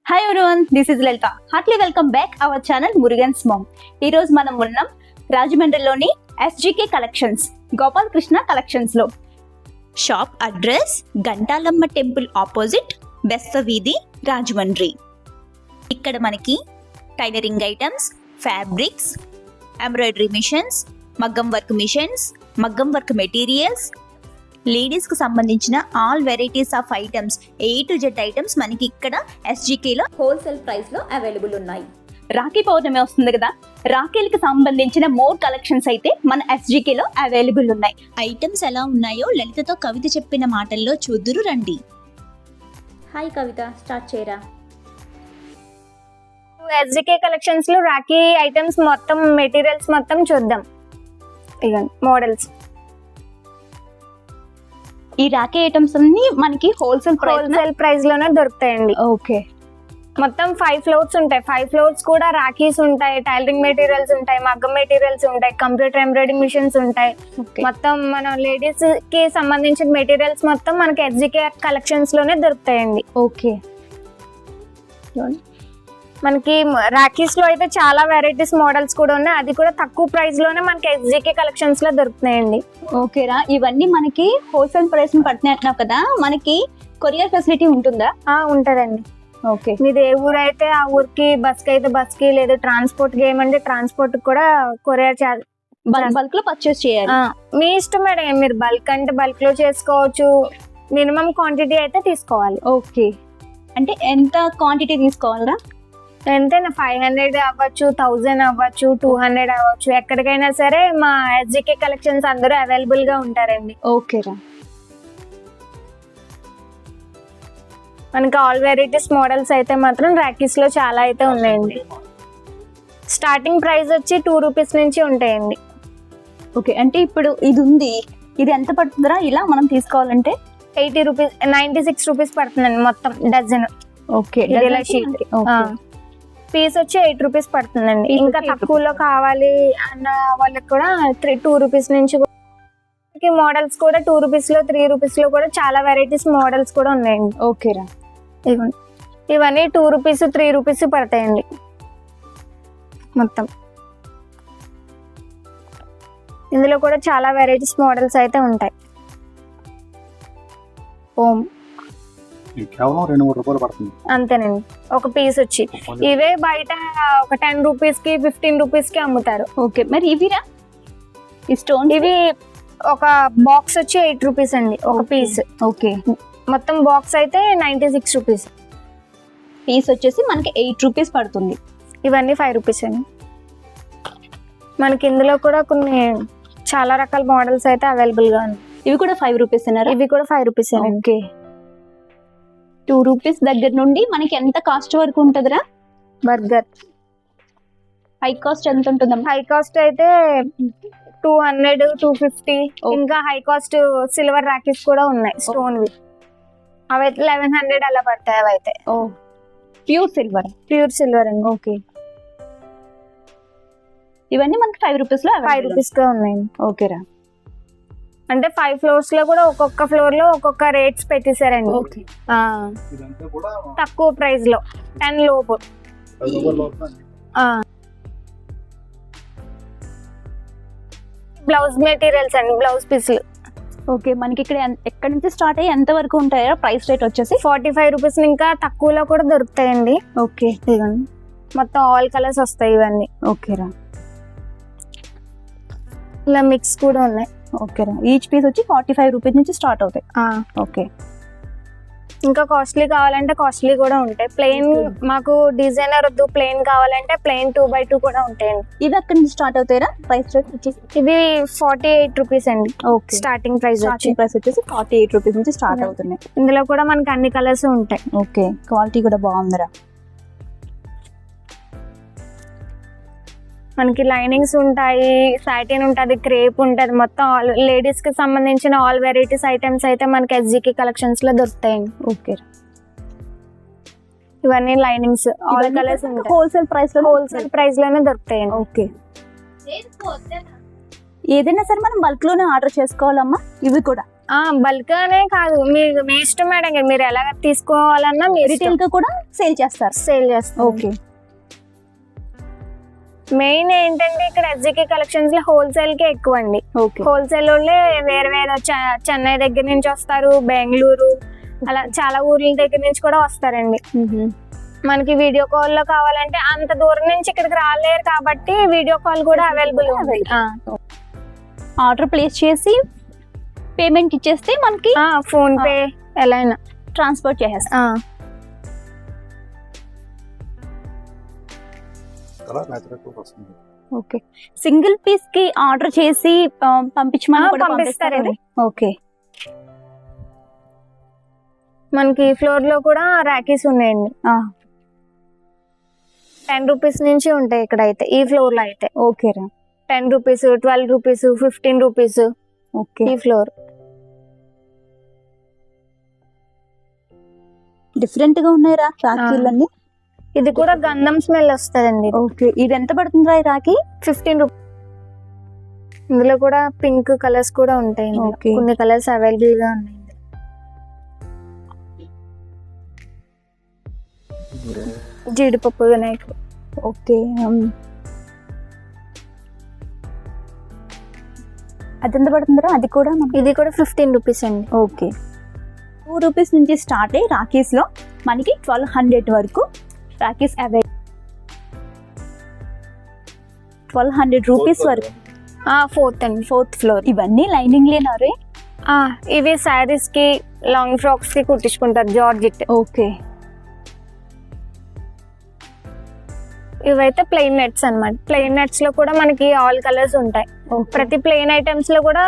Hi everyone, this is Lalitha. Heartly welcome back our channel Murugan's mom. ఈ రోజు మనం ఉన్నాం రాజమండ్రిలోని SGK కలెక్షన్స్, గోపాలకృష్ణ కలెక్షన్స్ లో. Shop address Gantalamma temple opposite, Bestha Veedhi, Rajahmundry. ఇక్కడ మనకి tailoring items, fabrics, embroidery machines, మగ్గం వర్క్ మెటీరియల్స్, లేడీస్కి సంబంధించిన all varieties of items, A to Z items మనకి ఇక్కడ SGKలో హోల్సేల్ ప్రైస్లో అవైలబుల్ ఉన్నాయి. రాఖీ పౌర్ణమి వస్తుంది కదా, రాఖీలకి సంబంధించిన మోర్ కలెక్షన్స్ అయితే మన SGKలో అవైలబుల్ ఉన్నాయి. ఐటమ్స్ ఎలా ఉన్నాయో లలితతో కవిత చెప్పిన మాటల్లో చూద్దురు రండి. హాయ్ కవిత, స్టార్ట్ చేయరా. SGK కలెక్షన్స్ లో రాఖీ ఐటమ్స్ మొత్తం మెటీరియల్స్ మొత్తం చూద్దాం. ఇగండి మోడల్స్. ఈ రాఖీ ఐటమ్స్ అన్ని మనకి హోల్సేల్ ప్రైస్ లోనే దొరుకుతాయండి. ఓకే, మొత్తం 5 ఫ్లోర్స్ ఉంటాయి. 5 ఫ్లోర్స్ కూడా రాఖీస్ ఉంటాయి, టైలరింగ్ మెటీరియల్స్ ఉంటాయి, మగ్గం మెటీరియల్స్ ఉంటాయి, కంప్యూటర్ ఎంబ్రాయిడరింగ్ మిషన్స్ ఉంటాయి. మొత్తం మన లేడీస్ కి సంబంధించిన మెటీరియల్స్ మొత్తం మనకి SGK కలెక్షన్స్ లోనే దొరుకుతాయండి. ఓకే, మనకి రాఖీస్ లో అయితే చాలా వెరైటీస్ మోడల్స్ కూడా ఉన్నాయి. అది కూడా తక్కువ ప్రైస్ లోనే మనకి SGK కలెక్షన్స్ లో దొరుకుతున్నాయండి. ఓకేరా, ఇవన్నీ మనకి హోల్సేల్ ప్రైస్ పడుతున్నాయి అంటున్నావు కదా, మనకి కొరియర్ ఫెసిలిటీ ఉంటుందా? ఉంటదండి. ఓకే, మీది ఏ ఊరు అయితే ఆ ఊరికి, బస్ కి అయితే బస్ కి, లేదా ట్రాన్స్పోర్ట్ కి ఏమంటే ట్రాన్స్పోర్ట్ కూడా కొరియర్ చార్జ్ బల్క్ లో పర్చేస్ చేయాలి. మీ ఇష్టం మేడం, మీరు బల్క్ అంటే బల్క్ లో చేసుకోవచ్చు, మినిమం క్వాంటిటీ అయితే తీసుకోవాలి. ఓకే, అంటే ఎంత క్వాంటిటీ తీసుకోవాలరా? ఎంతైనా 500 అవ్వచ్చు, 1000 అవ్వచ్చు, 200 అవ్వచ్చు, ఎక్కడికైనా సరే మా SGK కలెక్షన్స్ అందరూ అవైలబుల్ గా ఉంటారండి. ఓకేరా, మనకి ఆల్ వెరైటీస్ మోడల్స్ అయితే మాత్రం రాఖీస్ లో చాలా అయితే ఉన్నాయండి. స్టార్టింగ్ ప్రైస్ వచ్చి 2 రూపీస్ నుంచి ఉంటాయండి. ఓకే, అంటే ఇప్పుడు ఇది ఉంది, ఇది ఎంత పడుతుందిరా ఇలా మనం తీసుకోవాలంటే? 80 రూపీస్, 96 రూపీస్ పడుతుందండి మొత్తం డజన్. ఓకే, పీస్ వచ్చి 8 రూపీస్ పడుతుందండి. ఇంకా తక్కువలో కావాలి అన్న వాళ్ళకి కూడా 2 రూపీస్ నుంచి మోడల్స్ కూడా 2 రూపీస్ లో, 3 రూపీస్ లో కూడా చాలా వెరైటీస్ మోడల్స్ కూడా ఉన్నాయండి. ఓకేరా, ఇవన్నీ 2 రూపీస్, 3 రూపీస్ పడతాయండి మొత్తం. ఇందులో కూడా చాలా వెరైటీస్ మోడల్స్ అయితే ఉంటాయి. కేవలం 2-3 రూపాయలు పడుతుంది అంతేనండి ఒక పీస్ వచ్చి. ఇవే బయట ఒక 10 రూపీస్ కి, 15 రూపీస్ కి అమ్ముతారు. ఓకే, మరి ఇవిరా ఈ స్టోన్? ఇవి ఒక బాక్స్ వచ్చి 8 రూపీస్ అండి ఒక పీస్. ఓకే, మొత్తం బాక్స్ అయితే 96 రూపీస్. పీస్ వచ్చేసి మనకి 8 రూపీస్ పడుతుంది. ఇవన్నీ 5 రూపీస్ అండి. మనకి ఇందులో కూడా కొన్ని చాలా రకాల మోడల్స్ అయితే అవైలబుల్ గా ఉన్నాయి. ఇవి కూడా 5 రూపీస్ అన్నారు? ఇవి కూడా 5 రూపీస్. ఓకే, 2 రూపీస్ దగ్గర నుండి మనకి ఎంత కాస్ట్ వరకు ఉంటుందిరా? బర్గర్ హై కాస్ట్ ఎంత ఉంటుందమ్మా? హై కాస్ట్ అయితే 200, 250. ఇంకా హై కాస్ట్ సిల్వర్ రాఖీస్ కూడా ఉన్నాయి స్టోన్ వి. అవైతే 1100 అలా పడతాయి. అవైతే ప్యూర్ సిల్వర్ అండి. ఓకే, ఇవన్నీ మనకి 5 రూపీస్ లో 5 రూపీస్ గా ఉన్నాయి. ఓకేరా, అంటే 5 ఫ్లోర్స్ లో కూడా ఒక్కొక్క ఫ్లోర్ లో ఒక్కొక్క రేట్స్ పెట్టేశారండి. ఓకే, తక్కువ ప్రైస్ లో 10 లోపు. బ్లౌజ్ మెటీరియల్స్ అండి, బ్లౌజ్ పీసులు. ఓకే, మనకి ఇక్కడ ఎక్కడి నుంచి స్టార్ట్ అయ్యి ఎంత వరకు ఉంటాయో ప్రైస్ రేట్ వచ్చేసి 45 రూపీస్. ఇంకా తక్కువలో కూడా దొరుకుతాయండి. ఓకే, ఇదిగోండి మొత్తం ఆల్ కలర్స్ వస్తాయి ఇవన్నీ. ఓకేరా, ఇలా మిక్స్ కూడా ఉన్నాయి. ఓకేరా, ఈచ్ పీస్ వచ్చి 45 రూపీస్ నుంచి స్టార్ట్ అవుతాయి. ఓకే, ఇంకా కాస్ట్లీ కావాలంటే కాస్ట్లీ కూడా ఉంటాయి. ప్లెయిన్ మాకు డిజైనర్ వద్దు, ప్లెయిన్ కావాలంటే ప్లెయిన్ 2x2 కూడా ఉంటాయండి. ఇవి అక్కడి నుంచి స్టార్ట్ అవుతాయిరా ప్రైస్ రేట్ వచ్చేసి? ఇది 48 రూపీస్ అండి. ఓకే, స్టార్టింగ్ ప్రైస్ వచ్చేసి 48 రూపీస్ నుంచి స్టార్ట్ అవుతున్నాయి. ఇందులో కూడా మనకి అన్ని కలర్స్ ఉంటాయి. ఓకే, క్వాలిటీ కూడా బాగుందిరా. మనకి లైనింగ్స్ ఉంటాయి, సాటిన్ ఉంటుంది, క్రేప్ ఉంటుంది, మొత్తం ఆల్ లేడీస్ కి సంబంధించిన ఆల్ వెరైటీస్ ఐటమ్స్ అయితే మనకి SGK కలెక్షన్స్ లో దొరుకుతాయండి. ఓకే, ఇవన్నీ linings all colours wholesale price లోనే దొరుకుతాయండి. ఓకే, ఏదైనా సరే మనం బల్క్ లోనే ఆర్డర్ చేసుకోవాలమ్మా? ఇవి కూడా బల్క్ అనే కాదు, మీ ఇష్టం మేడం గారు, మీరు ఎలా తీసుకోవాలన్నా మీరు రిటైల్ గా కూడా సేల్ చేస్తారు. సేల్ చేస్తారు. ఓకే. మెయిన్ ఏంటంటే ఇక్కడ ఎస్జికే కలెక్షన్స్ లో హోల్సేల్ కే ఎక్కువ అండి. ఓకే. హోల్సేల్ వాళ్ళే వేరే వేరే చెన్నై దగ్గర నుంచి వస్తారు, బెంగళూరు అలా చాలా ఊర్ల దగ్గర నుంచి కూడా వస్తారండి. మనకి వీడియో కాల్ లో కావాలంటే అంత దూరం నుంచి ఇక్కడికి రాలేరు కాబట్టి వీడియో కాల్ కూడా అవైలబుల్. ఆర్డర్ ప్లేస్ చేసి పేమెంట్ ఇచ్చేస్తే మనకి ఫోన్ పే ఎలా అయినా ట్రాన్స్పోర్ట్ చేసేస్తాం. ఓకే. సింగిల్ పీస్ కి ఆర్డర్ చేసి పంపించమని కూడా పంపిస్తారండి. ఓకే. మనకి ఫ్లోర్ లో కూడా రాఖీస్ ఉన్నాయండి. 10 రూపీస్ నుంచి ఉంటాయి ఇక్కడ అయితే, ఈ ఫ్లోర్ లో అయితే. ఓకే రా. 10 రూపీస్, 12 రూపీస్, 15 రూపీస్. ఓకే. ఈ ఫ్లోర్ డిఫరెంట్ గా ఉన్నాయిరా రాఖీలన్నీ. ఇది కూడా గంధం స్మెల్ వస్తుందండి. ఓకే. ఇది ఎంత పడుతుంది రా రాఖీ? 15 రూపీస్. ఇందులో కూడా పింక్ కలర్స్ కూడా ఉంటాయి. ఓకే. కొన్ని కలర్స్ అవైలబుల్ గా ఉన్నాయి. జీడిపప్పు వినాయకుడు. ఓకే. అది ఎంత పడుతుందిరా? అది కూడా ఇది కూడా 15 రూపీస్ అండి. ఓకే. 2 రూపీస్ నుంచి స్టార్ట్ అయ్యి రాఖీస్ లో మనకి 1200 వరకు రాఖీస్ అవైలబుల్. 1200 రూపీస్ వరకు. ఫోర్త్ అండి, 4th ఫ్లోర్. ఇవన్నీ లైనింగ్ లేనారే? ఇవి శారీస్ కి, లాంగ్ ఫ్రాక్స్ కి కుట్టించుకుంటారు, జార్జెట్. ఓకే. ఇవైతే ప్లెయిన్ నెట్స్ అన్నమాట. ప్లెయిన్ నెట్స్ లో కూడా మనకి ఆల్ కలర్స్ ఉంటాయి. ప్రతి ప్లెయిన్ ఐటమ్స్ లో కూడా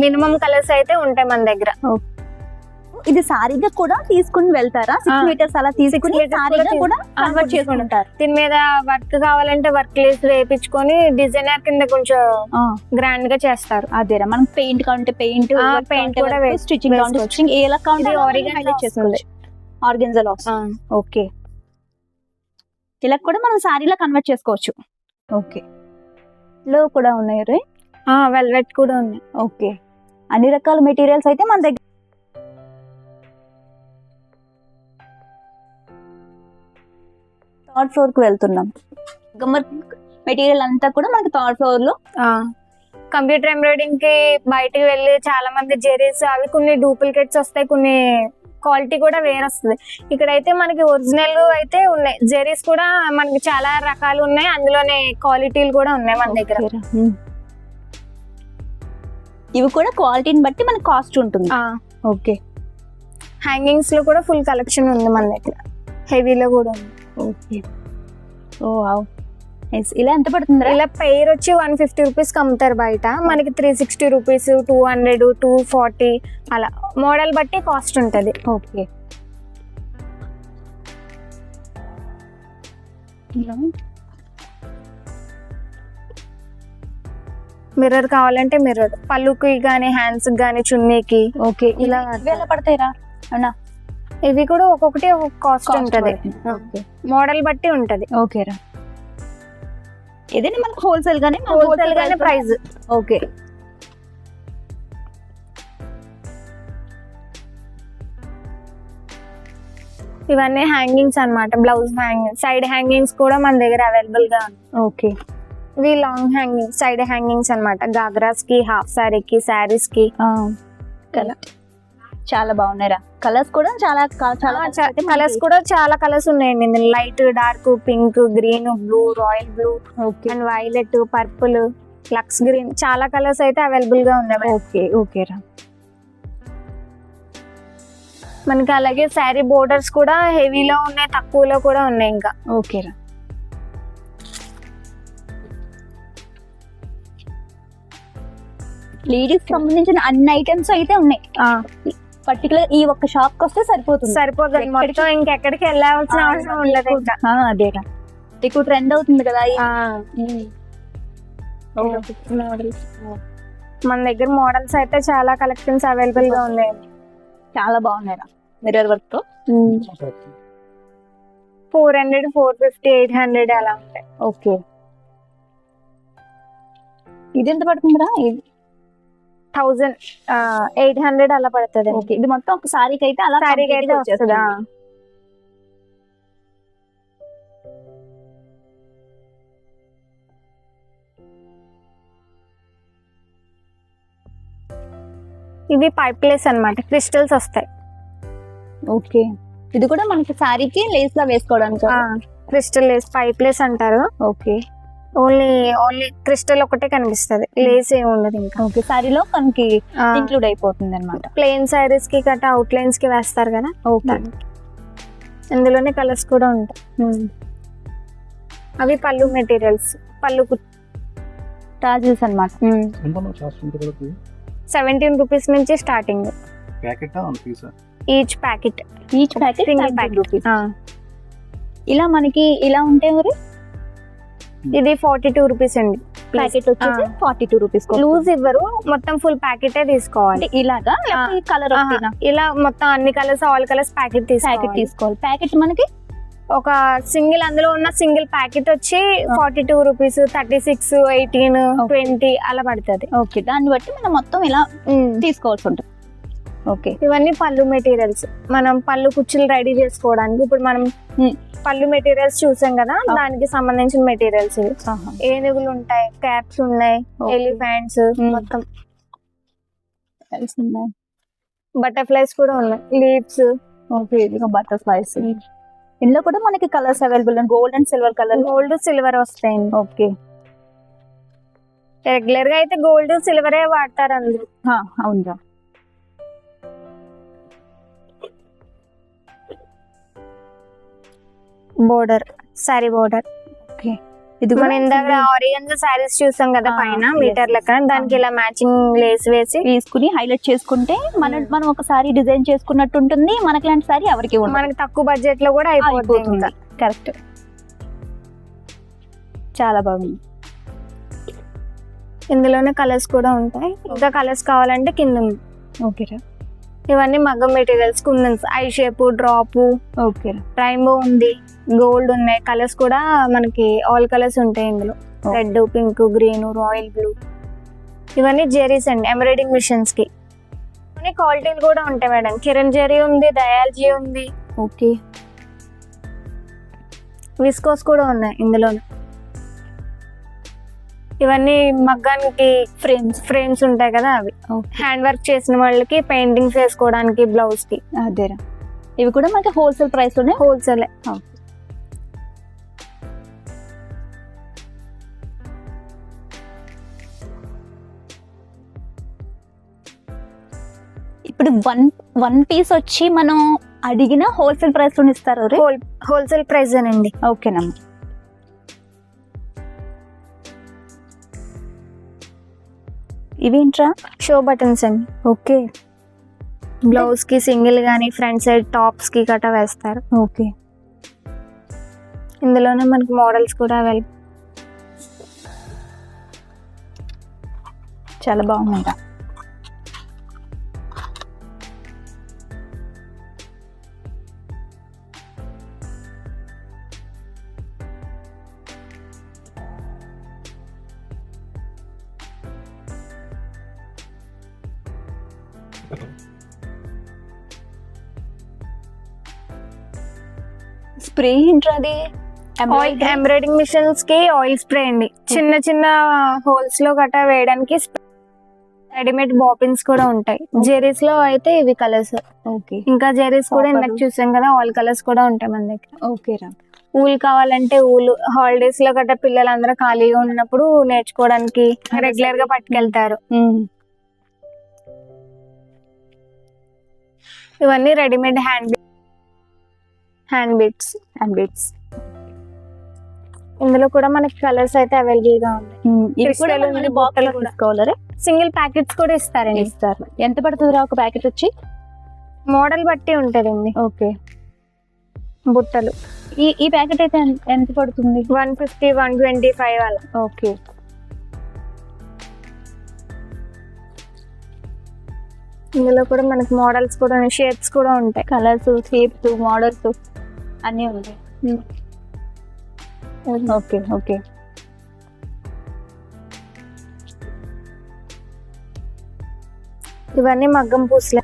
మినిమం కలర్స్ అయితే ఉంటాయి మన దగ్గర. ఇది సారీగా కూడా తీసుకుని వెళ్తారా? 6 మీటర్స్ అలా తీసుకుని సారీగా కూడా కన్వర్ట్ చేసుకుంటారు. దీని మీద వర్క్ కావాలంటే వర్క్ లేస్ వేయించుకొని డిజైనర్ కింద కొంచెం గ్రాండ్ గా చేస్తారు. అదేరా, మనం పెయింట్ కావాలంటే పెయింట్, పెయింట్ కూడా స్టిచ్చింగ్ కావాలంటే స్టిచ్చింగ్, ఎలా కావాలంటే హైలైట్ చేసుకోవచ్చు. ఆర్గెన్జా. ఓకే. ఇలా కూడా మనం సారీలా కన్వర్ట్ చేసుకోవచ్చు. ఓకే. లో కూడా ఉన్నాయి రే? వెల్వెట్ కూడా ఉన్నాయి. ఓకే. అన్ని రకాల మెటీరియల్స్ అయితే మన దగ్గర. థర్డ్ ఫ్లోర్ కి వెళ్తున్నాం. గమ్మర్ మెటీరియల్ అంతా కూడా మనకి థర్డ్ ఫ్లోర్ లో. కంప్యూటర్ ఎంబ్రాయిడింగ్ కి బయటకు వెళ్ళి చాలా మంది జెరీస్ అవి కొన్ని డూప్లికేట్స్ వస్తాయి, కొన్ని క్వాలిటీ కూడా వేరే వస్తుంది. ఇక్కడైతే మనకి ఒరిజినల్ అయితే ఉన్నాయి. జెరీస్ కూడా మనకి చాలా రకాలు ఉన్నాయి, అందులోనే క్వాలిటీలు కూడా ఉన్నాయి మన దగ్గర. ఇవి కూడా క్వాలిటీని బట్టి మనకి కాస్ట్ ఉంటుంది. ఓకే. హ్యాంగింగ్స్ లో కూడా ఫుల్ కలెక్షన్ ఉంది మన దగ్గర, హెవీలో కూడా ఉంది. ఓకే. ఓ వావ్. ఇలా ఎంత పడుతుంది? ఇలా పెయిర్ వచ్చి 150 రూపీస్ అమ్ముతారు బయట, మనకి 360 రూపీస్, 200, 240 అలా మోడల్ బట్టి కాస్ట్ ఉంటుంది. ఓకే. మిర్రర్ కావాలంటే మిర్రర్, పళ్ళుకి గానీ హ్యాండ్స్ గానీ చున్నీకి. ఓకే. ఇలా ఎలా పడతాయిరా? అవునా? ఇవి కూడా ఒక్కొక్కటి ఒక్కొక్క కాస్ట్ ఉంటది, మోడల్ బట్టి ఉంటది. ఓకేరా. ఏదైనా మనకు హోల్సేల్ గానే ప్రైస్. ఓకే. ఇవన్నీ హ్యాంగింగ్స్ అన్నమాట, బ్లౌజ్ హ్యాంగింగ్, సైడ్ హ్యాంగింగ్స్ కూడా మన దగ్గర అవైలబుల్ గా ఉంది. ఓకే. ఇవి లాంగ్ హ్యాంగింగ్, సైడ్ హ్యాంగింగ్స్ అన్నమాట, గాగ్రాస్ కి, హాఫ్ సారీకి, శారీస్ కి. చాలా బాగున్నాయిరా. కలర్స్ కూడా చాలా కలర్స్ కూడా చాలా కలర్స్ ఉన్నాయండి ఇందులో. Light, dark, pink, green, blue, royal blue, and violet, purple, lux green, చాలా కలర్స్ అయితే అవైలబుల్ గా ఉన్నాయి. ఓకే. ఓకేరా. మనకి అలాగే శారీ బోర్డర్స్ కూడా హెవీలో ఉన్నాయి, తక్కువలో కూడా ఉన్నాయి ఇంకా. ఓకేరా. లేడీస్ సంబంధించిన అన్ని ఐటమ్స్ అయితే ఉన్నాయి. పర్టికులర్ ఈ ఒక్క షాప్ కి వస్తే సరిపోతుంది మొత్తం, ఇంకెక్కడికి వెళ్ళాల్సిన అవసరం ఉండదు ఇంకా. అదేరా, ఎక్కువ ట్రెండ్ అవుతుంది కదా. మన దగ్గర మోడల్స్ అయితే చాలా కలెక్షన్స్ అవైలబుల్ గా ఉన్నాయి. చాలా బాగున్నాయిరా. మిర్రర్ వర్క్ తో 400, 450, 800 అలా ఉంటాయి. ఓకే. ఇది ఎంత పడుతుందిరా? 1800 అలా పడుతుంది. ఓకే, ఇది మొత్తం ఒక సారీకి అయితే అలా సారీకి అయితే complete గా వస్తుందా? ఇవి పైప్లెస్ అన్నమాట, క్రిస్టల్స్ వస్తాయి. ఓకే, ఇది కూడా మనకి సారీకి లేస్ లా వేసుకోవడానికి. క్రిస్టల్ లేస్, పైప్లెస్ అంటారు. ఓకే, ఓన్లీ క్రిస్టల్ ఒకటే కనిపిస్తుంది, లేస్ ఏమి ఉండదు ఇంకా. ఓకే, సారీలో మనకి ఇంక్లూడ్ అయిపోతుంది అనమాట. ప్లెయిన్ సారీస్ కి గట్రా అవుట్ లైన్స్ కి వేస్తారు కదా. ఓకే, ఇందులోనే కలర్స్ కూడా ఉంటాయి. అవి పళ్ళు మెటీరియల్స్, పళ్ళు టాజిల్స్ అనమాట. 17 రూపీస్ నుంచి starting. Each packet single packet. ఇలా మనకి ఇలా ఉంటే మరి ఇది 42 రూపీస్ అండి. ప్యాకెట్ వచ్చేసి 42 రూపీస్. లూజ్ ఇవ్వరు, మొత్తం ఫుల్ ప్యాకెటే తీసుకోవాలి. ఇలాగా కలర్ ఇలా మొత్తం అన్ని కలర్స్, ఆల్ కలర్స్ ప్యాకెట్ తీసుకోవాలి. ప్యాకెట్ మనకి ఒక సింగిల్, అందులో ఉన్న సింగిల్ ప్యాకెట్ వచ్చి 42 రూపీస్, 36, 18, 20 అలా పడుతుంది. ఓకే, దాన్ని బట్టి మనం మొత్తం ఇలా తీసుకోవాల్సి ఉంటుంది. ఓకే, ఇవన్నీ పళ్ళు మెటీరియల్స్, మనం పళ్ళు కుచ్చులు రెడీ చేసుకోవడానికి. ఇప్పుడు మనం పళ్ళు మెటీరియల్స్ చూసాం కదా, దానికి సంబంధించిన మెటీరియల్స్ ఇవి. ఏనుగులు ఉంటాయి, క్యాప్స్ ఉన్నాయి, ఎలిఫెంట్స్, మొత్తం ఉన్నాయి. బటర్ఫ్లైస్ కూడా ఉన్నాయి, లీవ్స్. ఓకే, ఇది బటర్ఫ్లైస్. ఇందులో కూడా మనకి colours available, gold and silver colour. Gold silver వస్తాయండి. ఓకే, రెగ్యులర్ గా అయితే గోల్డ్ సిల్వరే వాడతారు అందరూ. అవునా. Border, sorry border. ఓకే, ఇది మనం ఇందాక ఆరెంజ్ సారీస్ చూసాం కదా పైన మీటర్ లెక్క, దానికి ఇలా మ్యాచింగ్ లేస్ వేసి తీసుకుని హైలైట్ చేసుకుంటే మనం ఒక సారీ డిజైన్ చేసుకున్నట్టు ఉంటుంది. మనకి లాంటి సారీ ఎవరికి ఉండదు, మనకి తక్కువ బడ్జెట్ లో కూడా అయిపోతుంది. కరెక్ట్, చాలా బాగుంది. ఇందులోనే కలర్స్ కూడా ఉంటాయి, ఇంకా కలర్స్ కావాలంటే కింద ఉంది. ఓకే, ఇవన్నీ మగ్గం materials, kundans, I shape, drop. Okay, rainbow ఉంది, గోల్డ్ ఉన్నాయి. కలర్స్ కూడా మనకి ఆల్ కలర్స్ ఉంటాయి ఇందులో, red, pink, green, royal blue. ఇవన్నీ జెరీస్ అండి, ఎంబ్రాయిడింగ్ మిషన్స్ కి. క్వాలిటీలు కూడా ఉంటాయి మేడం. కిరణ్ జెరీ ఉంది, దయాల్జీ ఉంది. ఓకే, విస్కోస్ కూడా ఉన్నాయి ఇందులో. ఇవన్నీ మగ్గానికి ఫ్రేమ్స్ ఉంటాయి కదా, అవి హ్యాండ్ వర్క్ చేసిన వాళ్ళకి పెయింటింగ్స్ వేసుకోవడానికి, బ్లౌజ్ కి. అదేరా, ఇవి కూడా మనకి హోల్సేల్ ప్రైస్ లోనే. హోల్సేల్. ఇప్పుడు వన్ పీస్ వచ్చి మనం అడిగిన హోల్సేల్ ప్రైస్ లో ఇస్తారు. హోల్సేల్ ప్రైస్ అండి. ఓకేనమ్మా. ఇవేంట్రా? షో బటన్స్ అండి. ఓకే, బ్లౌజ్ కి సింగిల్ గానీ ఫ్రంట్ సైడ్ టాప్స్ కి గట్రా వేస్తారు. ఓకే, ఇందులోనే మనకి మోడల్స్ కూడా అవైలబుల్. చాలా బాగుంది. స్ప్రే ఏంట్రా అది? ఎంబ్రాయిడింగ్ మిషన్స్ కి ఆయిల్ స్ప్రే అండి. చిన్న చిన్న హోల్స్ లో గట్రా వేయడానికి. రెడీమేడ్ బాపిన్స్ కూడా ఉంటాయి. జెరీస్ లో అయితే ఇవి కలర్స్. ఓకే, ఇంకా జెరీస్ కూడా ఇందాక చూసాం కదా, ఆల్ కలర్స్ కూడా ఉంటాయి మన దగ్గర. ఓకే రా. ఊల్ కావాలంటే ఊల్, హాలిడేస్ లో గట్రా పిల్లలందరూ ఖాళీగా ఉన్నప్పుడు నేర్చుకోవడానికి రెగ్యులర్ గా పట్టుకెళ్తారు. ఇవన్నీ రెడీమేడ్ హ్యాండ్ బీట్స్. ఇందులో కూడా మనకి కలర్స్ అయితే అవైలబుల్ గా ఉన్నాయి. సింగిల్ ప్యాకెట్స్ కూడా ఇస్తారు. ఎంత పడుతుంది ఒక ప్యాకెట్ వచ్చి? మోడల్ బట్టి ఉంటదండి. ఓకే, బుట్టలు. ఈ ప్యాకెట్ అయితే ఎంత పడుతుంది? 150, 125 అలా. ఓకే, ఇందులో కూడా మనకి మోడల్స్ కూడా, షేప్స్ కూడా ఉంటాయి. కలర్స్, షేప్స్, మోడల్స్ అన్నీ ఉంటాయి. Okay, okay. ఇవన్నీ మగ్గం పూసలే.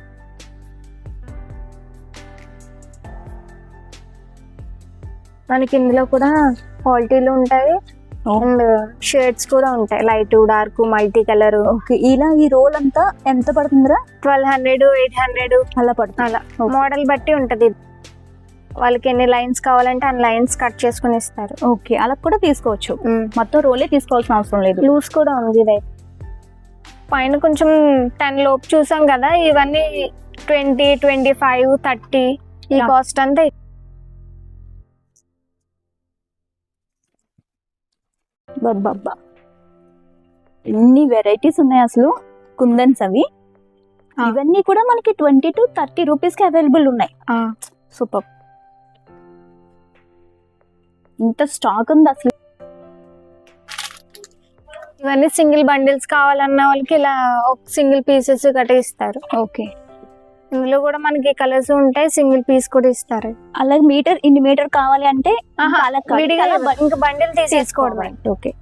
మనకి ఇందులో కూడా క్వాలిటీలు ఉంటాయి అండ్ షేడ్స్ కూడా ఉంటాయి, light dark multi colour. Okay, ఇలా ఈ రోల్ అంతా ఎంత పడుతుందిరా? 1200 800 అలా పడుతుంది. అలా మోడల్ బట్టి ఉంటది. వాళ్ళకి ఎన్ని లైన్స్ కావాలంటే అన్ని లైన్స్ కట్ చేసుకుని ఇస్తారు. ఓకే, అలా కూడా తీసుకోవచ్చు. మొత్తం రోలే తీసుకోవాల్సిన అవసరం లేదు. లూస్ కూడా ఉంది ఇది. పైన కొంచెం 10 లోపు చూసాం కదా, ఇవన్నీ 20 25 30 ఈ కాస్ట్ అంతా. బాబా, ఎన్ని వెరైటీస్ ఉన్నాయి అసలు కుందన్స్ అవి. ఇవన్నీ కూడా మనకి 20 to 30 రూపీస్ కి అవైలబుల్ ఉన్నాయి. సూపర్, ఇంత స్టాక్ ఉంది అసలు. ఇవన్నీ సింగిల్ బండిల్స్ కావాలన్న వాళ్ళకి ఇలా ఒక సింగిల్ పీసెస్ కట్ట ఇస్తారు. ఓకే, ఇందులో కూడా మనకి కలర్స్ ఉంటాయి, సింగిల్ పీస్ కూడా ఇస్తారు. అలాగే మీటర్ ఇన్ని మీటర్ కావాలి అంటే ఇంకా బండిల్ తీసేసుకోవడం. ఓకే,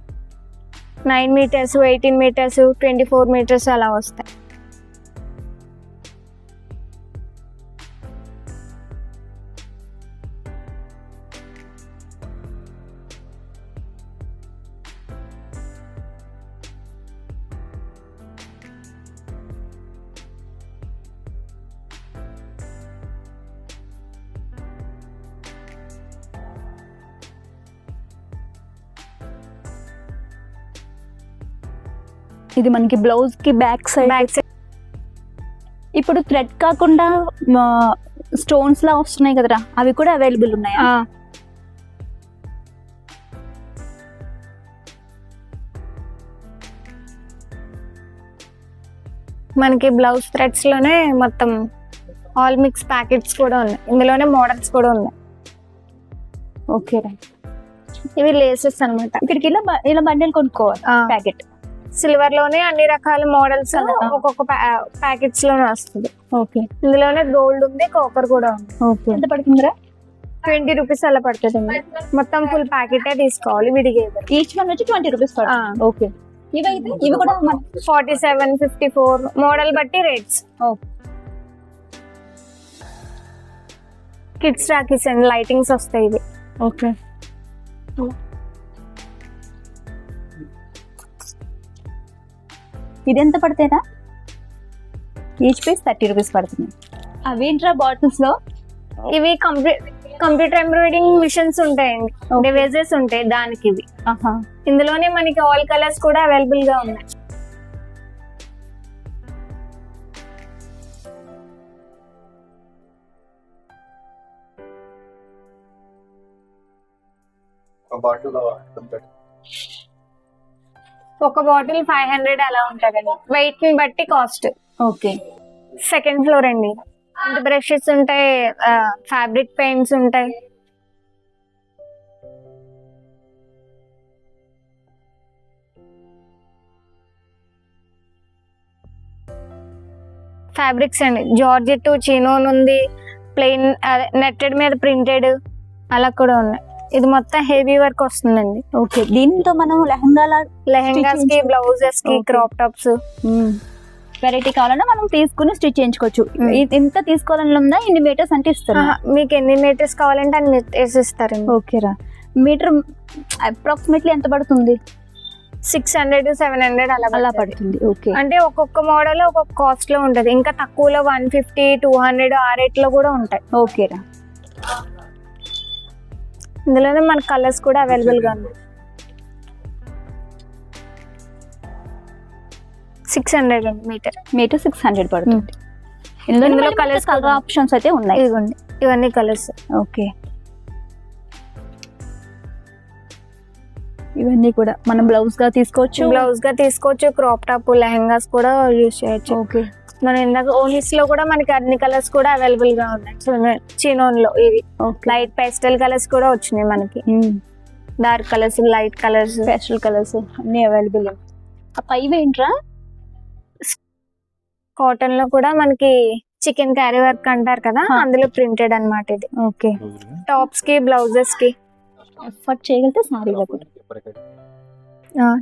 9 meters 18 meters 24 meters అలా వస్తాయి. ఇది మనకి బ్లౌజ్ కి బ్యాక్ సైడ్. ఇప్పుడు థ్రెడ్ కాకుండా స్టోన్స్ లా వస్తున్నాయి కదరా, అవి కూడా అవైలబుల్ ఉన్నాయా? మనకి బ్లౌజ్ థ్రెడ్స్ లోనే మొత్తం ఆల్ మిక్స్ ప్యాకెట్స్ కూడా ఉన్నాయి, ఇందులోనే మోడల్స్ కూడా ఉన్నాయి. ఓకే, ఇవి లేసెస్ అన్నమాట. ఇక్కడికి ఇలా బండిల్ కొనుక్కోవాలి ప్యాకెట్. సిల్వర్ లోనే అన్ని రకాల మోడల్స్ ఒక్కొక్క ప్యాకెట్స్ లోనే వస్తుంది. ఓకే, ఇందులోనే గోల్డ్ ఉంది, కాపర్ కూడా ఉంది. ఓకే, ఎంత పడుతుందిరా? 20 రూపీస్ అలా పడుతుంది. మొత్తం ఫుల్ ప్యాకెట్ తీసుకోవాలి విడిగా. ఈచ్ వన్ వచ్చి 20 రూపీస్ పడుతుంది. ఓకే, ఇవి కూడా 47 54 మోడల్ బట్టి రేట్స్. కిడ్స్ రాకీస్ అండ్ లైటింగ్స్ వస్తాయి ఇవి. ఓకే, ఇది ఎంత పడతాయినా? ఈచ్ పీస్ 30 రూపీస్ పడుతుంది. అవేంట్రా బాటిల్స్ లో? ఇవి కంప్యూటర్ ఎంబ్రాయిడింగ్ మిషన్స్ ఉంటాయండి, డివైజెస్ ఉంటాయి దానికి ఇవి. ఇందులోనే మనకి ఆల్ కలర్స్ కూడా అవైలబుల్ గా ఉన్నాయి. ఒక బాటిల్ 500 అలా ఉంటదండి, వెయిట్ ని బట్టి కాస్ట్. ఓకే, సెకండ్ ఫ్లోర్ అండి. బ్రషెస్ ఉంటాయి, ఫ్యాబ్రిక్ పెయింట్స్ ఉంటాయి. ఫ్యాబ్రిక్స్ అండి, జార్జెట్ చినోన్ ఉంది, ప్లెయిన్ నెట్టెడ్ మీద ప్రింటెడ్ అలా కూడా ఉన్నాయి. ఇది మొత్తం హెవీ వర్క్ వస్తుందండి. ఓకే, దీంతో మనం లెహెంగాస్ కి, బ్లౌజెస్ కి, క్రాప్ టాప్స్ వెరైటీ కావాలన్నా మనం తీసుకుని స్టిచ్ చేయించుకోవచ్చు. ఎంత తీసుకోవాలని ఉందా? ఇన్ని మీటర్స్ అంటే ఇస్తారు. మీకు ఎన్ని మీటర్స్ కావాలంటే అన్ని మీటర్స్ ఇస్తారు. ఓకేరా, మీటర్ అప్రాక్సిమేట్లీ ఎంత పడుతుంది? 600 700 అలా పడుతుంది. ఓకే, అంటే ఒక్కొక్క మోడల్ ఒక్కొక్క కాస్ట్ లో ఉంటది. ఇంకా తక్కువలో 150 200 ఆ రేట్ లో కూడా ఉంటాయి. ఓకేరా, ఇందులోనే మన కలర్స్ కూడా అవైలబుల్ గా ఉన్నాయి. 600 మీటర్ 600 పడుతుంది. ఇందులో కలర్స్, కలర్ ఆప్షన్స్ అయితే ఉన్నాయి. ఇవన్నీ కలర్స్. ఓకే, ఇవన్నీ కూడా మనం బ్లౌజ్ గా తీసుకోవచ్చు, క్రాప్ టాప్ లెహంగాస్ కూడా యూజ్ చేయొచ్చు. ఓకే, మన ఇందాక ఓనీస్ లో కూడా మనకి అన్ని కలర్స్ కూడా అవైలబుల్ గా ఉన్నాయి. చినోన్ లో ఇవి లైట్ పేస్టల్ కలర్స్ కూడా వచ్చినాయి మనకి. Dark colours, light colours, pastel colours అన్ని అవైలబుల్. ఆ పైవి ఏంట్రా? కాటన్ లో కూడా మనకి చికెన్ క్యారీ వర్క్ అంటారు కదా, అందులో ప్రింటెడ్ అన్నమాట ఇది. ఓకే, టాప్స్ కి, బ్లౌజెస్ కి ఎఫర్ట్ చేయగలిగితే సారీలో కూడా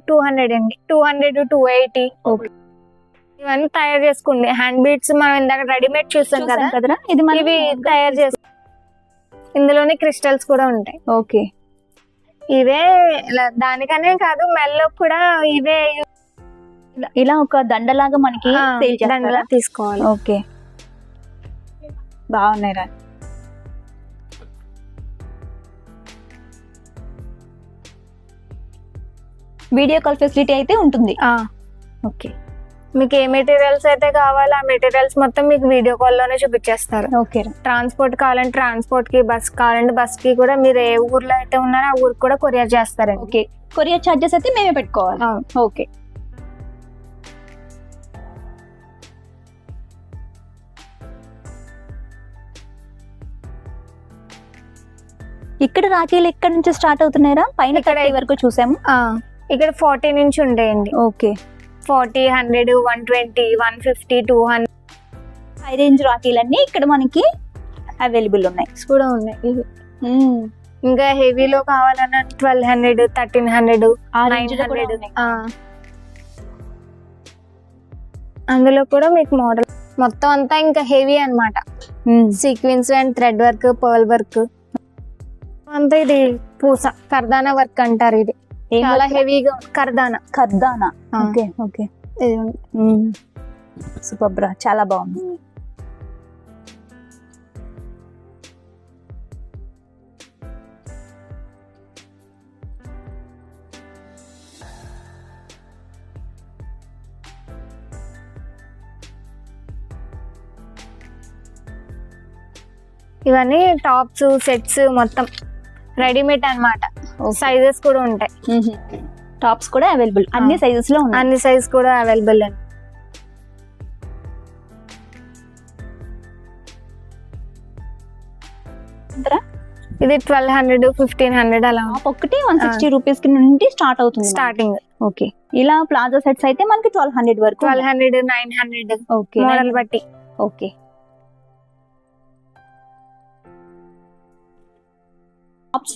200 అండి, 200 280. ఓకే, ఇవన్నీ తయారు చేసుకోండి. హ్యాండ్ బీడ్స్ మనం ఇందాక రెడీమేడ్ చూసాం కదా, కదరా ఇది మనం ఇవి తయారు చేసు. ఇందులోనే క్రిస్టల్స్ కూడా ఉంటాయి. ఓకే, ఇవే దానికనే కాదు మెల్లో కూడా ఇవే ఇలా ఒక దండలాగా మనకి సేల్ దండలా తీసుకోవాలి. ఓకే, బాగున్నాయి రా. వీడియో కాల్ ఫెసిలిటీ అయితే ఉంటుంది. ఓకే, మీకు ఏ మెటీరియల్స్ అయితే కావాలో ఆ మెటీరియల్స్ మొత్తం మీకు వీడియో కాల్ లోనే చూపించేస్తారు. ఓకే, ట్రాన్స్పోర్ట్ కావాలంటే ట్రాన్స్పోర్ట్ కి, బస్ కావాలంటే బస్ కి కూడా మీరు ఏ ఊర్లో అయితే ఉన్నారో ఆ ఊరికి కూడా కొరియర్ చేస్తారండి. ఓకే, కొరియర్ చార్జెస్ అయితే మేమే పెట్టుకోవాలి. ఓకే, ఇక్కడ రాఖీలు ఎక్కడి నుంచి స్టార్ట్ అవుతున్నాయరా? పైన ఇక్కడ 30 వరకు చూసాము. ఇక్కడ 40 నుంచి ఉండేయండి. ఓకే, 40, 100, 120, 150, 200 హై రేంజ్ రాఖీలన్నీ ఇక్కడ మనకి అవైలబుల్ ఉన్నాయి. కూడా ఉన్నాయి. ఇవి ఇంకా హెవీలో కావాలన్నా 1200, 1300, ఆ range లో కూడా 900. ఉన్నాయి. అందులో కూడా మీకు మోడల్ మొత్తం అంతా ఇంకా హెవీ అన్నమాట. Sequence and thread work, pearl work అంతా. ఇది పూస కర్దానా వర్క్ అంటారు. ఇది చాలా హెవీగా కర్దానా. ఓకే ఓకే, సూపర్ బ్రా, చాలా బాగుంది. ఇవన్నీ టాప్స్, సెట్స్ మొత్తం రెడీమేడ్ అన్నమాట. సైజెస్ కూడా ఉంటాయి. టాప్స్ కూడా అవైలబుల్ అన్ని సైజెస్ లో ఉన్నాయి. అన్ని సైజ్ కూడా అవైలబుల్ అండి. ఇది 1200, 1500 అలా. ఒక్కటి 160 రూపీస్ కి నుండి స్టార్ట్ అవుతుంది స్టార్టింగ్. ఓకే, ఇలా ప్లాజో సెట్స్ అయితే మనకి 1200 వరకు. 1200, 900 ఓకే, మోడల్ బట్టి. ఓకే,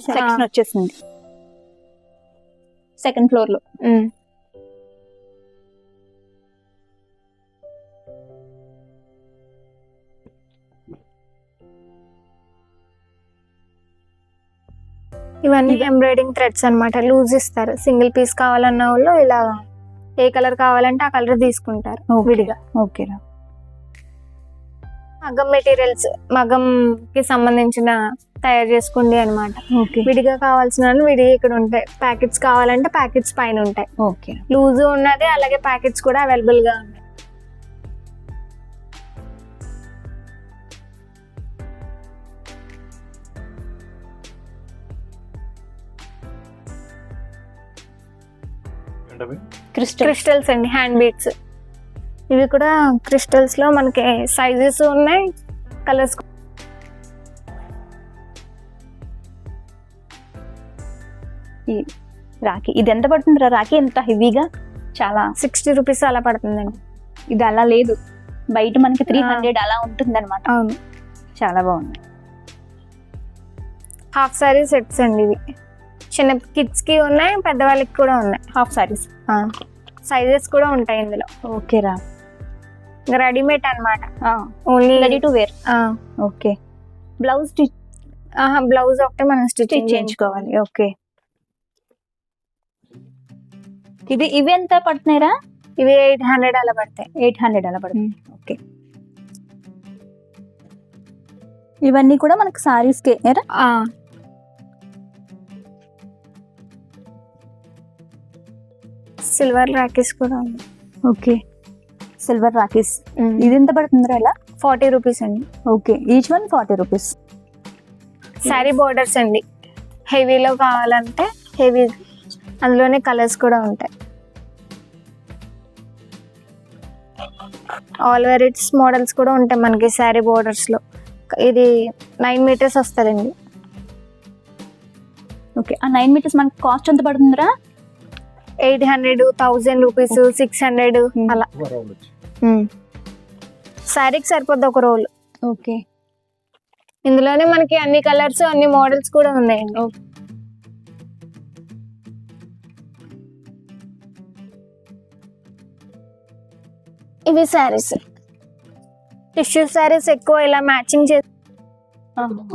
సెక్షన్ వచ్చేసింది సెకండ్ ఫ్లోర్ లో. ఇవన్నీ ఎంబ్రాయిడింగ్ థ్రెడ్స్ అన్నమాట. లూజ్ ఇస్తారు. సింగిల్ పీస్ కావాలన్న వాళ్ళు ఇలా ఏ కలర్ కావాలంటే ఆ కలర్ తీసుకుంటారు విడిగా. ఓకే, మగ్గం మెటీరియల్స్, మగ్గం కి సంబంధించిన తయారు చేసుకోండి అన్నమాట. విడిగా కావాల్సిన విడిగా ఇక్కడ ఉంటాయి. ప్యాకెట్స్ కావాలంటే ప్యాకెట్స్ పైన ఉంటాయి. ఓకే, లూజ్ ఉన్నది అలాగే ప్యాకెట్స్ కూడా అవైలబుల్ గా ఉన్నాయి. క్రిస్టల్స్ అండి, హ్యాండ్ బీడ్స్. ఇవి కూడా క్రిస్టల్స్ లో మనకి సైజెస్ ఉన్నాయి, కలర్స్. రాఖీ ఇది ఎంత పడుతుంది రాఖీ? ఎంత హెవీగా? చాలా 60 రూపీస్ అలా పడుతుందండి. ఇది అలా లేదు, బయట మనకి 300 అలా ఉంటుంది అనమాట. అవును, చాలా బాగుంది. హాఫ్ సారీ సెట్స్ అండి. ఇవి చిన్న కిడ్స్ కి ఉన్నాయి, పెద్దవాళ్ళకి కూడా ఉన్నాయి. హాఫ్ సారీస్ సైజెస్ కూడా ఉంటాయి ఇందులో. ఓకే రా, రెడీమేడ్ అన్నమాట. Only ready to wear. Okay, blouse blouse ఒకటే మనం స్టిచ్ చేయించుకోవాలి. ఓకే, ఇవి ఎంత పడుతున్నాయిరా? ఇవి 800 అలా పడతాయి. 800 అలా పడుతుంది. ఓకే, ఇవన్నీ కూడా మనకు సారీస్ కే. సిల్వర్ రాకీస్ కూడా ఉంది. ఓకే, సిల్వర్ రాకీస్. ఇది ఎంత పడుతుందిరా? ఇలా 40 రూపీస్ అండి. Okay, each one 40 rupees. Sari borders అండి. హెవీలో కావాలంటే హెవీ, అందులోనే కలర్స్ కూడా ఉంటాయి. ఆల్ వెరైటీస్ మోడల్స్ కూడా ఉంటాయి మనకి శారీ బోర్డర్స్ లో. ఇది 9 మీటర్స్ వస్తుందండి. ఓకే, ఆ 9 మీటర్స్ మనకి కాస్ట్ ఎంత పడుతుందిరా? 800, 1000 రూపీస్, 600 అలా. శారీకి సరిపోద్ది ఒక రోల్. ఓకే, ఇందులోనే మనకి అన్ని కలర్స్, అన్ని మోడల్స్ కూడా ఉన్నాయండి. ఇవి శారీస్, టిష్యూ శారీస్ ఎక్కువ ఇలా మ్యాచింగ్ చేసి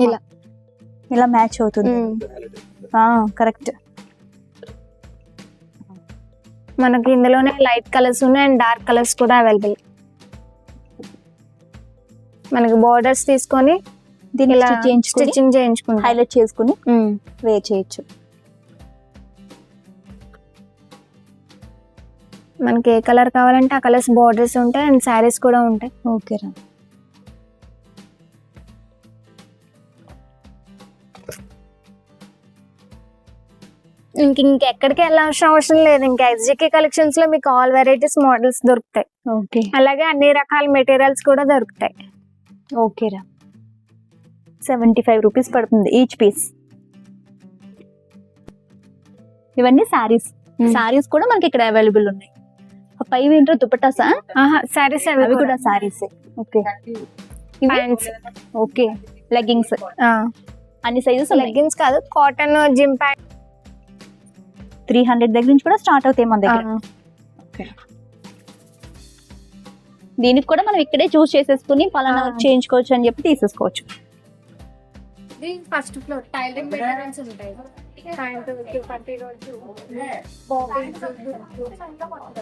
ఇలా ఇలా మ్యాచ్ అవుతుంది. కరెక్ట్. మనకి ఇందులోనే లైట్ కలర్స్ ఉన్నాయి అండ్ డార్క్ కలర్స్ కూడా అవైలబుల్. మనకి బోర్డర్స్ తీసుకొని దీన్ని ఇలా స్టిచ్చింగ్ స్టిచ్చింగ్ చేయించుకుంటాం, హైలైట్ చేసుకుని వేర్ చేయొచ్చు. మనకి ఏ కలర్ కావాలంటే ఆ కలర్స్ బోర్డర్స్ ఉంటాయి అండ్ శారీస్ కూడా ఉంటాయి. ఓకే రా. ఇంకెక్కడికి వెళ్ళాల్సిన అవసరం లేదు. ఇంకా ఎస్జికే కలెక్షన్స్ లో మీకు ఆల్ వెరైటీస్ మోడల్స్ దొరుకుతాయి. ఓకే. అలాగే అన్ని రకాల మెటీరియల్స్ కూడా దొరుకుతాయి. ఓకే రా. 75 రూపీస్ పడుతుంది ఈచ్ పీస్. ఇవన్నీ సారీస్. సారీస్ కూడా మనకి ఇక్కడ అవైలబుల్ ఉన్నాయి. పై ఏంటో దుపట్టాసా? సారీస్ అవి కూడా saris. Okay. Pants. Okay. Leggings అన్ని సైజెస్. లెగ్గిన్స్ కాదు, కాటన్ జిమ్ ప్యాంట్ 300 దగ్గర నుంచి కూడా స్టార్ట్ అవుతాయి మన దగ్గర. ఓకే. దీనికి కూడా మనం ఇక్కడే చూస్ చేసేసుకుని పలానా చేయించుకోవచ్చు అని చెప్పి తీసేసుకోవచ్చు. ఫస్ట్ ఫ్లోర్ టైలరింగ్ మెటీరియల్స్ ఉంటాయి. ప్యాంట్, పట్టి రోజు, బాబీస్,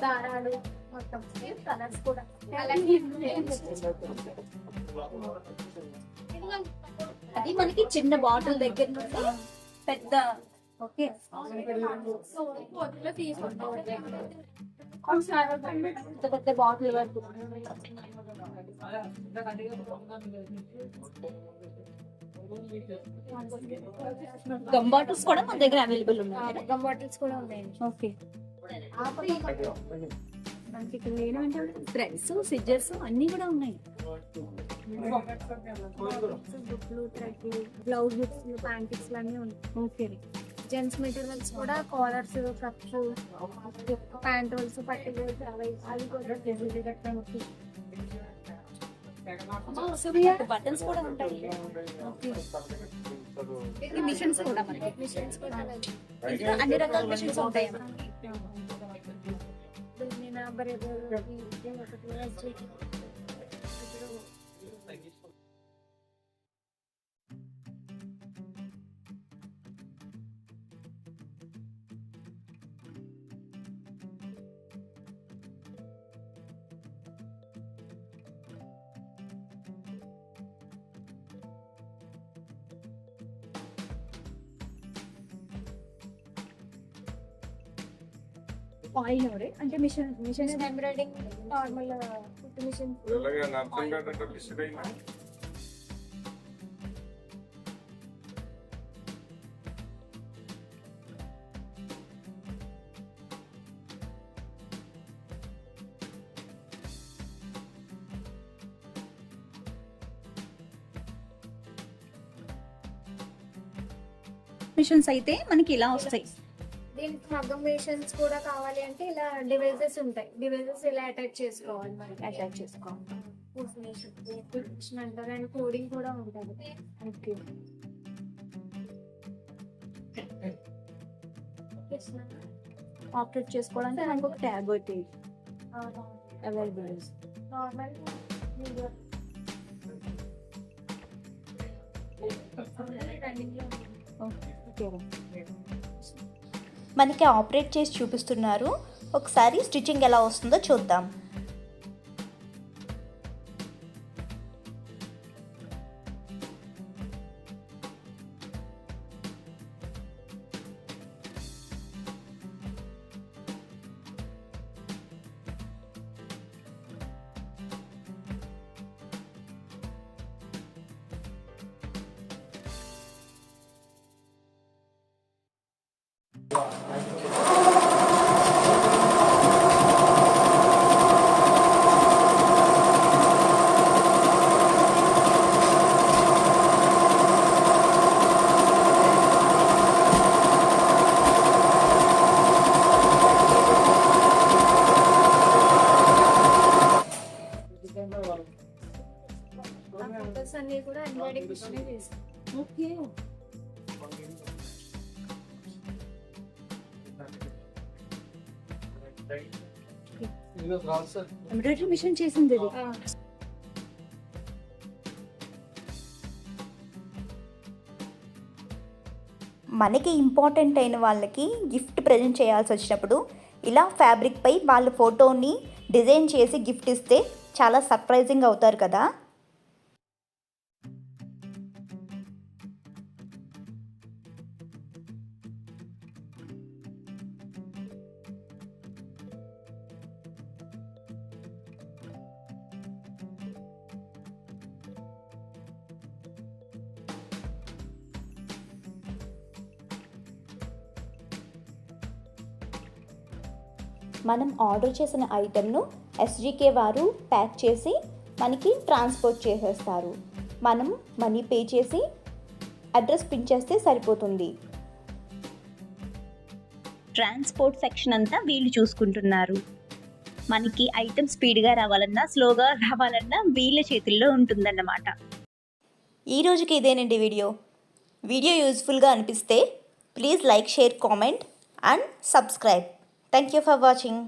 దారాలు, మొత్తం కలర్స్ కూడా. అది మనకి చిన్న బాటిల్ దగ్గర నుంచి పెద్ద. ఓకే. పెద్ద బాటిల్ వరకు గమ్ బాటిల్స్ కూడా మన దగ్గర అవైలబుల్ ఉన్నాయి. గమ్ బాటిల్స్ కూడా ఉన్నాయి. ఓకే. మనకి ఇక్కడ లేనంటే థ్రెడ్స్, సిజర్స్ అన్ని కూడా ఉన్నాయి. బ్లౌజ్ ప్యాంటిక్స్ అన్నీ ఉన్నాయి. ఓకే. జెంట్స్ మెటీరియల్స్ కూడా కాలర్స్, కప్స్, ప్యాంటోల్స్, పట్టీలు అవి కూడా బటన్స్ కూడా ఉంటాయి. మిషన్స్ కూడా మనకి అన్ని రకాల మిషన్స్ ఉంటాయి. ఆయిల్ అంటే machine embroidering, normal machine. Machines అయితే మనకి ఇలా వస్తాయి. దీనికి మగ్గం మిషన్స్ కూడా కావాలి అంటే ఇలా డివైజెస్ ఉంటాయి. డివైజెస్ ఇలా అటాచ్ చేసుకోవాలి, మనకి అటాచ్ చేసుకోవాలి. అంటారు అండ్ కోడింగ్ కూడా ఉంటుంది. ఓకే. ఆపరేట్ చేసుకోవడానికి మనకు ఒక ట్యాబ్ అయితే అవైలబుల్. నార్మల్ మనకి ఆపరేట్ చేసి చూపిస్తున్నారు. ఒకసారి స్టిచ్చింగ్ ఎలా వస్తుందో చూద్దాం. అన్ని కూడా ఎంబ్రాయిడింగ్ మిషన్ చేస్తాం. ఓకే. ఎంబ్రాయిడరీ మిషన్ చేసింది ఇది. మనకి ఇంపార్టెంట్ అయిన వాళ్ళకి గిఫ్ట్ ప్రజెంట్ చేయాల్సి వచ్చినప్పుడు ఇలా ఫ్యాబ్రిక్పై వాళ్ళ ఫోటోని డిజైన్ చేసి గిఫ్ట్ ఇస్తే చాలా సర్ప్రైజింగ్ అవుతారు కదా. మనం ఆర్డర్ చేసిన ఐటెంను ఎస్జీకే వారు ప్యాక్ చేసి మనకి ట్రాన్స్పోర్ట్ చేసేస్తారు. మనం మనీ పే చేసి అడ్రస్ పిన్ చేస్తే సరిపోతుంది. ట్రాన్స్పోర్ట్ సెక్షన్ అంతా వీళ్ళు చూసుకుంటున్నారు. మనకి ఐటమ్ స్పీడ్గా రావాలన్నా స్లోగా రావాలన్నా వీళ్ళ చేతుల్లో ఉంటుందన్నమాట. ఈ రోజుకి ఇదేనండి వీడియో యూజ్ఫుల్గా అనిపిస్తే please like, share, comment and subscribe. Thank you for watching.